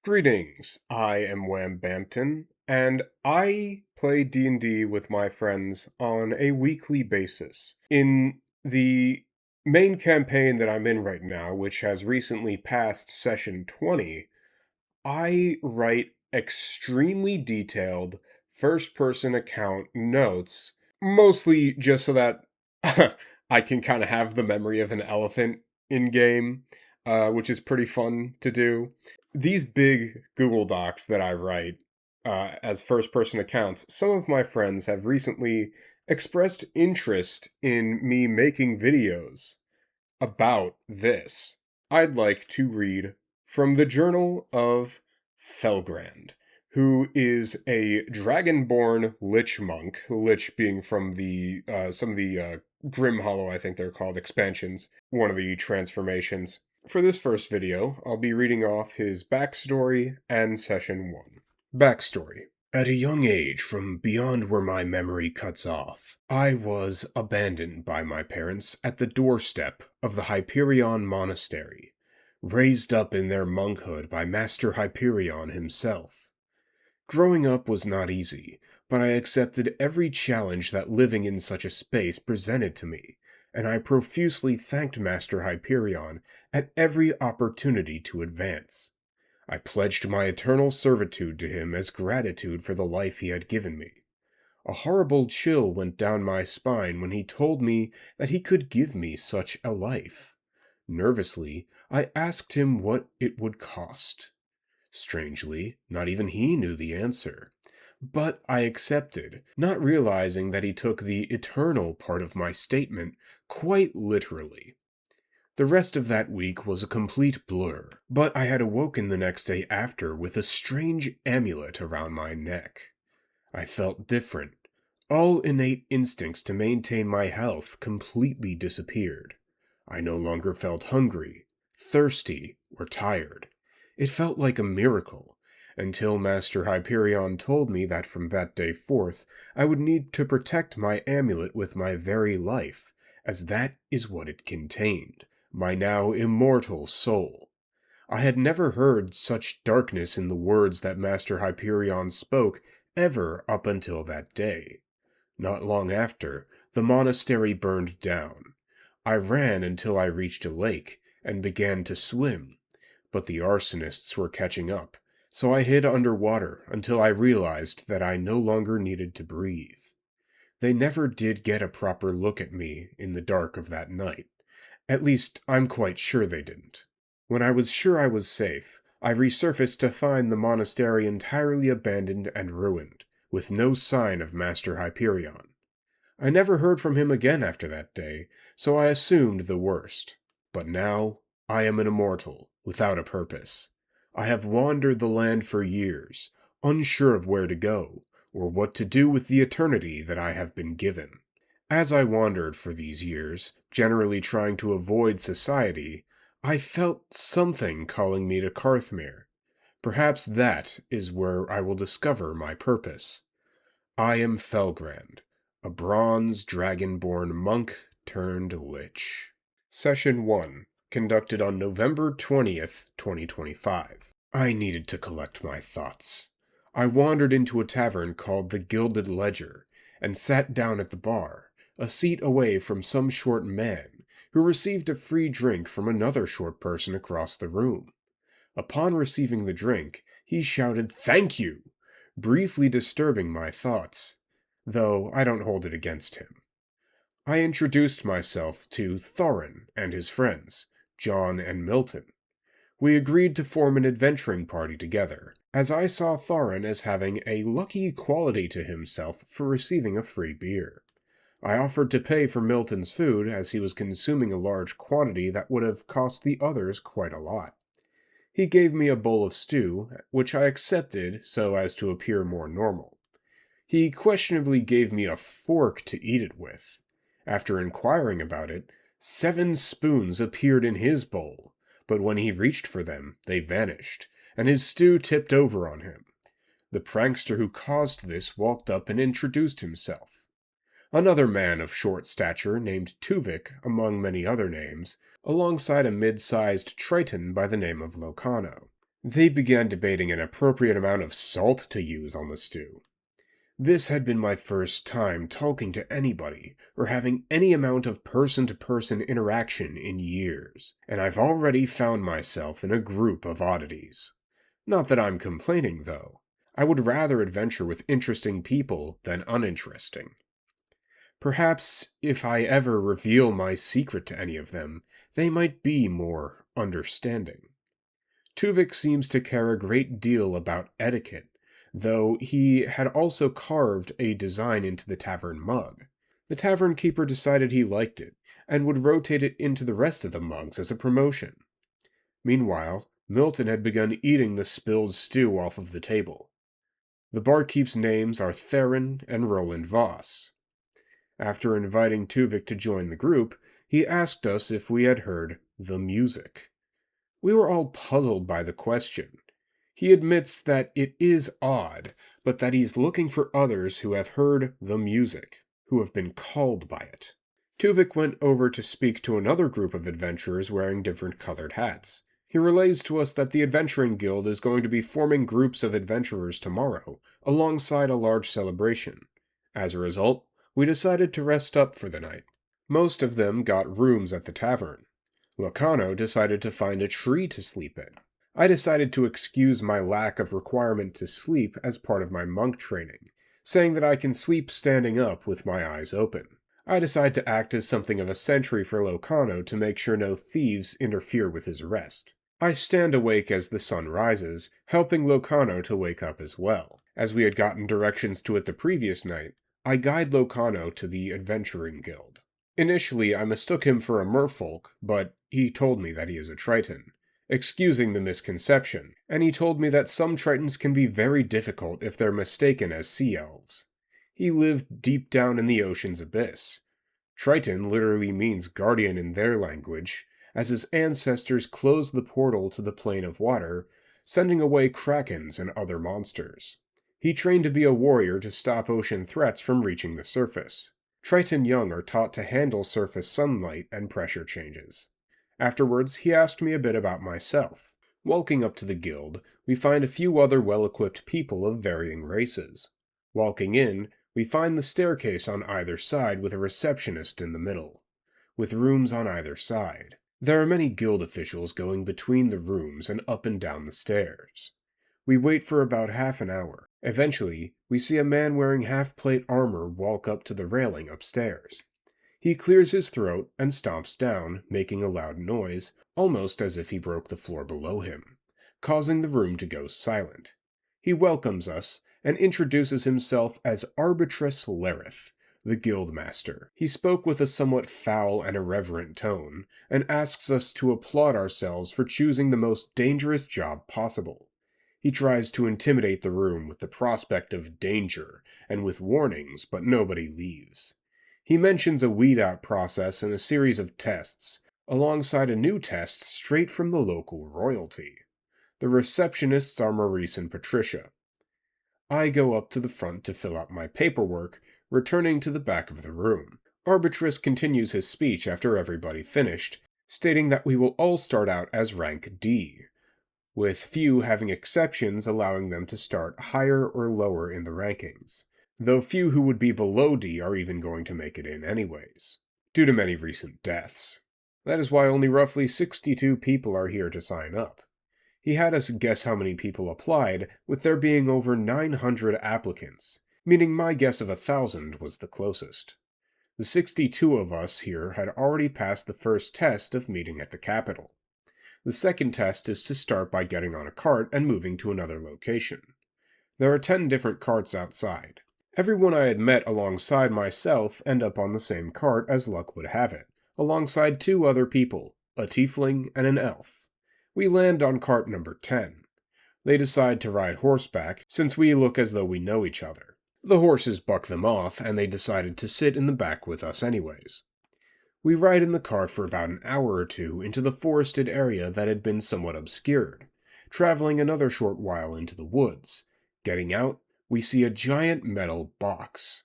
Greetings, I am Wham Bampton, and I play D&D with my friends on a weekly basis. In the main campaign that I'm in right now, which has recently passed session 20, I write extremely detailed first-person account notes, mostly just so that I can kind of have the memory of an elephant in-game, which is pretty fun to do. These big Google Docs that I write as first-person accounts, some of my friends have recently expressed interest in me making videos about this. I'd like to read from the Journal of Felgrand, who is a dragonborn lich monk, lich being from the some of the Grim Hollow, I think they're called, expansions, one of the transformations. For this first video, I'll be reading off his backstory and session 1. Backstory. At a young age, from beyond where my memory cuts off, I was abandoned by my parents at the doorstep of the Hyperion Monastery, raised up in their monkhood by Master Hyperion himself. Growing up was not easy, but I accepted every challenge that living in such a space presented to me, and I profusely thanked Master Hyperion at every opportunity to advance. I pledged my eternal servitude to him as gratitude for the life he had given me. A horrible chill went down my spine when he told me that he could give me such a life. Nervously, I asked him what it would cost. Strangely, not even he knew the answer. But I accepted, not realizing that he took the eternal part of my statement quite literally. The rest of that week was a complete blur, but I had awoken the next day after with a strange amulet around my neck. I felt different. All innate instincts to maintain my health completely disappeared. I no longer felt hungry, thirsty, or tired. It felt like a miracle, until Master Hyperion told me that from that day forth I would need to protect my amulet with my very life, as that is what it contained. My now immortal soul. I had never heard such darkness in the words that Master Hyperion spoke ever up until that day. Not long after, the monastery burned down. I ran until I reached a lake and began to swim, but the arsonists were catching up, so I hid underwater until I realized that I no longer needed to breathe. They never did get a proper look at me in the dark of that night. At least, I'm quite sure they didn't. When I was sure I was safe, I resurfaced to find the monastery entirely abandoned and ruined, with no sign of Master Hyperion. I never heard from him again after that day, so I assumed the worst. But now, I am an immortal, without a purpose. I have wandered the land for years, unsure of where to go, or what to do with the eternity that I have been given. As I wandered for these years, generally trying to avoid society, I felt something calling me to Carthmere. Perhaps that is where I will discover my purpose. I am Felgrand, a bronze dragonborn monk turned lich. Session 1, conducted on November 20th, 2025. I needed to collect my thoughts. I wandered into a tavern called the Gilded Ledger, and sat down at the bar, a seat away from some short man, who received a free drink from another short person across the room. Upon receiving the drink, he shouted, "Thank you!" briefly disturbing my thoughts, though I don't hold it against him. I introduced myself to Thorin and his friends, John and Milton. We agreed to form an adventuring party together, as I saw Thorin as having a lucky quality to himself for receiving a free beer. I offered to pay for Milton's food as he was consuming a large quantity that would have cost the others quite a lot. He gave me a bowl of stew, which I accepted so as to appear more normal. He questionably gave me a fork to eat it with. After inquiring about it, 7 spoons appeared in his bowl, but when he reached for them, they vanished, and his stew tipped over on him. The prankster who caused this walked up and introduced himself. Another man of short stature named Tuvik, among many other names, alongside a mid-sized Triton by the name of Locano. They began debating an appropriate amount of salt to use on the stew. This had been my first time talking to anybody or having any amount of person-to-person interaction in years, and I've already found myself in a group of oddities. Not that I'm complaining, though. I would rather adventure with interesting people than uninteresting. Perhaps if I ever reveal my secret to any of them, they might be more understanding. Tuvik seems to care a great deal about etiquette, though he had also carved a design into the tavern mug. The tavern keeper decided he liked it, and would rotate it into the rest of the mugs as a promotion. Meanwhile, Milton had begun eating the spilled stew off of the table. The barkeep's names are Theron and Roland Voss. After inviting Tuvik to join the group, he asked us if we had heard the music. We were all puzzled by the question. He admits that it is odd, but that he's looking for others who have heard the music, who have been called by it. Tuvik went over to speak to another group of adventurers wearing different colored hats. He relays to us that the Adventuring Guild is going to be forming groups of adventurers tomorrow, alongside a large celebration. As a result, we decided to rest up for the night. Most of them got rooms at the tavern. Locano decided to find a tree to sleep in. I decided to excuse my lack of requirement to sleep as part of my monk training, saying that I can sleep standing up with my eyes open. I decide to act as something of a sentry for Locano to make sure no thieves interfere with his rest. I stand awake as the sun rises, helping Locano to wake up as well. As we had gotten directions to it the previous night, I guide Locano to the Adventuring Guild. Initially, I mistook him for a merfolk, but he told me that he is a Triton, excusing the misconception, and he told me that some Tritons can be very difficult if they're mistaken as sea elves. He lived deep down in the ocean's abyss. Triton literally means guardian in their language, as his ancestors closed the portal to the plane of water, sending away krakens and other monsters. He trained to be a warrior to stop ocean threats from reaching the surface. Triton young are taught to handle surface sunlight and pressure changes. Afterwards, he asked me a bit about myself. Walking up to the guild, we find a few other well-equipped people of varying races. Walking in, we find the staircase on either side with a receptionist in the middle, with rooms on either side. There are many guild officials going between the rooms and up and down the stairs. We wait for about half an hour. Eventually, we see a man wearing half-plate armor walk up to the railing upstairs. He clears his throat and stomps down, making a loud noise, almost as if he broke the floor below him, causing the room to go silent. He welcomes us and introduces himself as Arbitress Lareth, the guildmaster. He spoke with a somewhat foul and irreverent tone, and asks us to applaud ourselves for choosing the most dangerous job possible. He tries to intimidate the room with the prospect of danger and with warnings, but nobody leaves. He mentions a weed-out process and a series of tests, alongside a new test straight from the local royalty. The receptionists are Maurice and Patricia. I go up to the front to fill out my paperwork, returning to the back of the room. Arbitress continues his speech after everybody finished, stating that we will all start out as rank D, with few having exceptions allowing them to start higher or lower in the rankings, though few who would be below D are even going to make it in anyways, due to many recent deaths. That is why only roughly 62 people are here to sign up. He had us guess how many people applied, with there being over 900 applicants, meaning my guess of 1,000 was the closest. The 62 of us here had already passed the first test of meeting at the capital. The second test is to start by getting on a cart and moving to another location. There are 10 different carts outside. Everyone I had met alongside myself end up on the same cart as luck would have it, alongside 2 other people, a tiefling and an elf. We land on cart number 10. They decide to ride horseback, since we look as though we know each other. The horses buck them off, and they decided to sit in the back with us anyways. We ride in the cart for about an hour or two into the forested area that had been somewhat obscured, traveling another short while into the woods. Getting out, we see a giant metal box.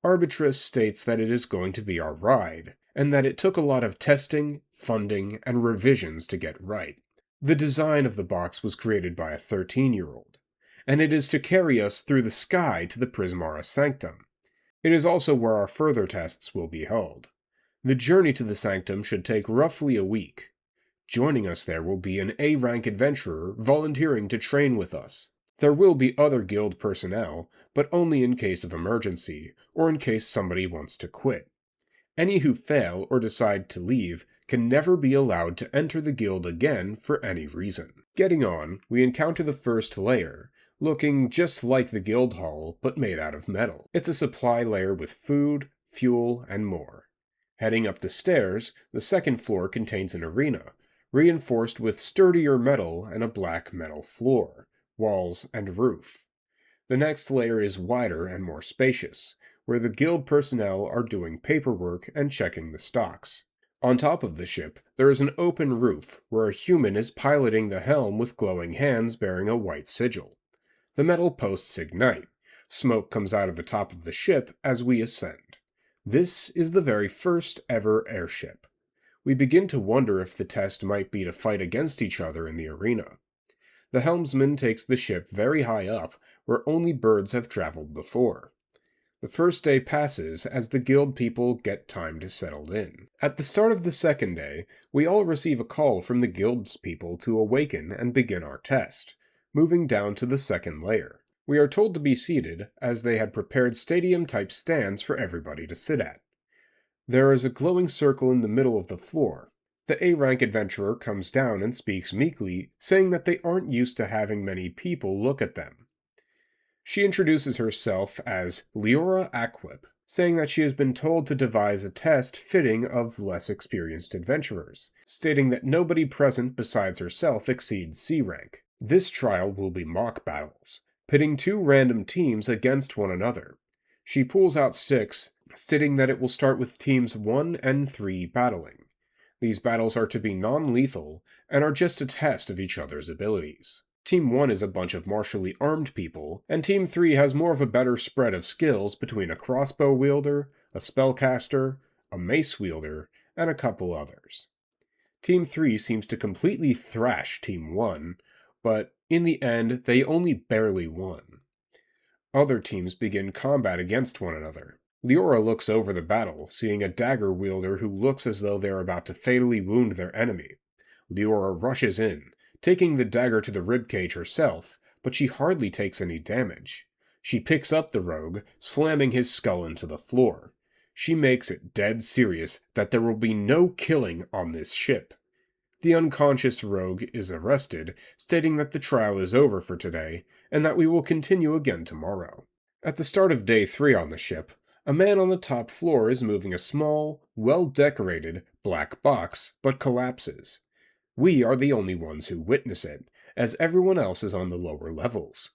Arbitress states that it is going to be our ride, and that it took a lot of testing, funding, and revisions to get right. The design of the box was created by a 13-year-old, and it is to carry us through the sky to the Prismara Sanctum. It is also where our further tests will be held. The journey to the Sanctum should take roughly a week. Joining us there will be an A-rank adventurer volunteering to train with us. There will be other guild personnel, but only in case of emergency, or in case somebody wants to quit. Any who fail or decide to leave can never be allowed to enter the guild again for any reason. Getting on, we encounter the first layer, looking just like the guild hall, but made out of metal. It's a supply layer with food, fuel, and more. Heading up the stairs, the second floor contains an arena, reinforced with sturdier metal and a black metal floor, walls, and roof. The next layer is wider and more spacious, where the guild personnel are doing paperwork and checking the stocks. On top of the ship, there is an open roof where a human is piloting the helm with glowing hands bearing a white sigil. The metal posts ignite. Smoke comes out of the top of the ship as we ascend. This is the very first ever airship. We begin to wonder if the test might be to fight against each other in the arena. The helmsman takes the ship very high up, where only birds have traveled before. The first day passes as the guild people get time to settle in. At the start of the second day, we all receive a call from the guild's people to awaken and begin our test, moving down to the second layer. We are told to be seated, as they had prepared stadium-type stands for everybody to sit at. There is a glowing circle in the middle of the floor. The A-rank adventurer comes down and speaks meekly, saying that they aren't used to having many people look at them. She introduces herself as Leora Aquip, saying that she has been told to devise a test fitting of less experienced adventurers, stating that nobody present besides herself exceeds C rank. This trial will be mock battles, pitting two random teams against one another. She pulls out 6, stating that it will start with teams 1 and 3 battling. These battles are to be non-lethal and are just a test of each other's abilities. Team 1 is a bunch of martially armed people, and Team 3 has more of a better spread of skills between a crossbow wielder, a spellcaster, a mace wielder, and a couple others. Team 3 seems to completely thrash Team 1, but in the end they only barely won. Other teams begin combat against one another. Leora looks over the battle, seeing a dagger wielder who looks as though they are about to fatally wound their enemy. Leora rushes in, taking the dagger to the ribcage herself, but she hardly takes any damage. She picks up the rogue, slamming his skull into the floor. She makes it dead serious that there will be no killing on this ship. The unconscious rogue is arrested, stating that the trial is over for today, and that we will continue again tomorrow. At the start of day 3 on the ship, a man on the top floor is moving a small, well-decorated, black box, but collapses. We are the only ones who witness it, as everyone else is on the lower levels.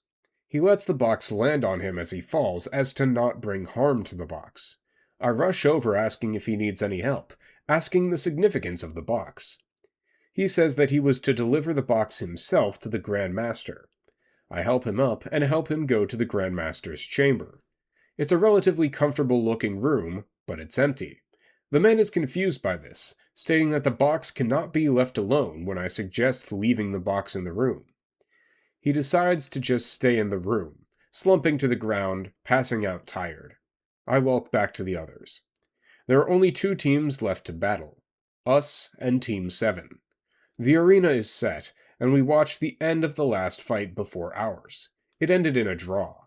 He lets the box land on him as he falls as to not bring harm to the box. I rush over asking if he needs any help, asking the significance of the box. He says that he was to deliver the box himself to the Grand Master. I help him up and help him go to the Grand Master's chamber. It's a relatively comfortable-looking room, but it's empty. The man is confused by this, stating that the box cannot be left alone when I suggest leaving the box in the room. He decides to just stay in the room, slumping to the ground, passing out tired. I walk back to the others. There are only 2 teams left to battle, us and Team 7. The arena is set, and we watch the end of the last fight before ours. It ended in a draw.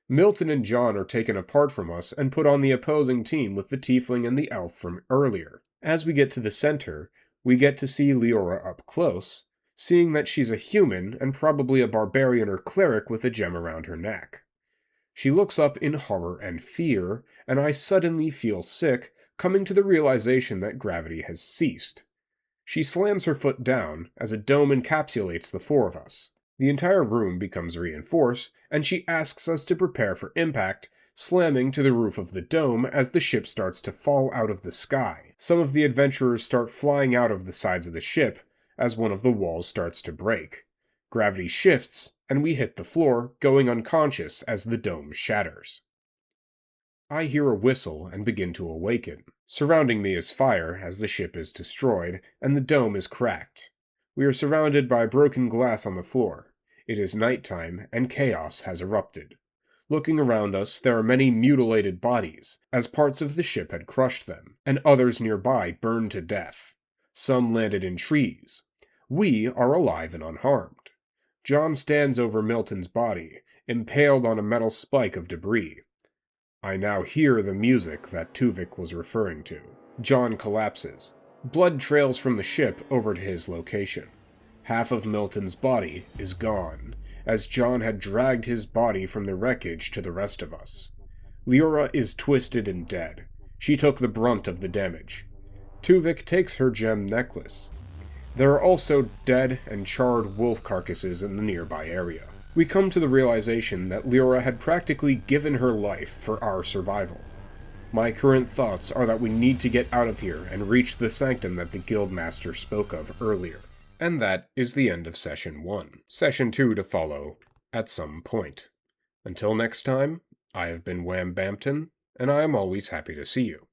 Milton and John are taken apart from us and put on the opposing team with the tiefling and the elf from earlier. As we get to the center, we get to see Leora up close, seeing that she's a human and probably a barbarian or cleric with a gem around her neck. She looks up in horror and fear, and I suddenly feel sick, coming to the realization that gravity has ceased. She slams her foot down as a dome encapsulates the 4 of us. The entire room becomes reinforced, and she asks us to prepare for impact, slamming to the roof of the dome as the ship starts to fall out of the sky. Some of the adventurers start flying out of the sides of the ship as one of the walls starts to break. Gravity shifts, and we hit the floor, going unconscious as the dome shatters. I hear a whistle and begin to awaken. Surrounding me is fire as the ship is destroyed, and the dome is cracked. We are surrounded by broken glass on the floor. It is nighttime, and chaos has erupted. Looking around us, there are many mutilated bodies, as parts of the ship had crushed them, and others nearby burned to death. Some landed in trees. We are alive and unharmed. John stands over Milton's body, impaled on a metal spike of debris. I now hear the music that Tuvik was referring to. John collapses. Blood trails from the ship over to his location. Half of Milton's body is gone, as John had dragged his body from the wreckage to the rest of us. Leora is twisted and dead. She took the brunt of the damage. Tuvik takes her gem necklace. There are also dead and charred wolf carcasses in the nearby area. We come to the realization that Leora had practically given her life for our survival. My current thoughts are that we need to get out of here and reach the sanctum that the Guildmaster spoke of earlier. And that is the end of Session 1. Session 2 to follow at some point. Until next time, I have been Wham Bampton, and I am always happy to see you.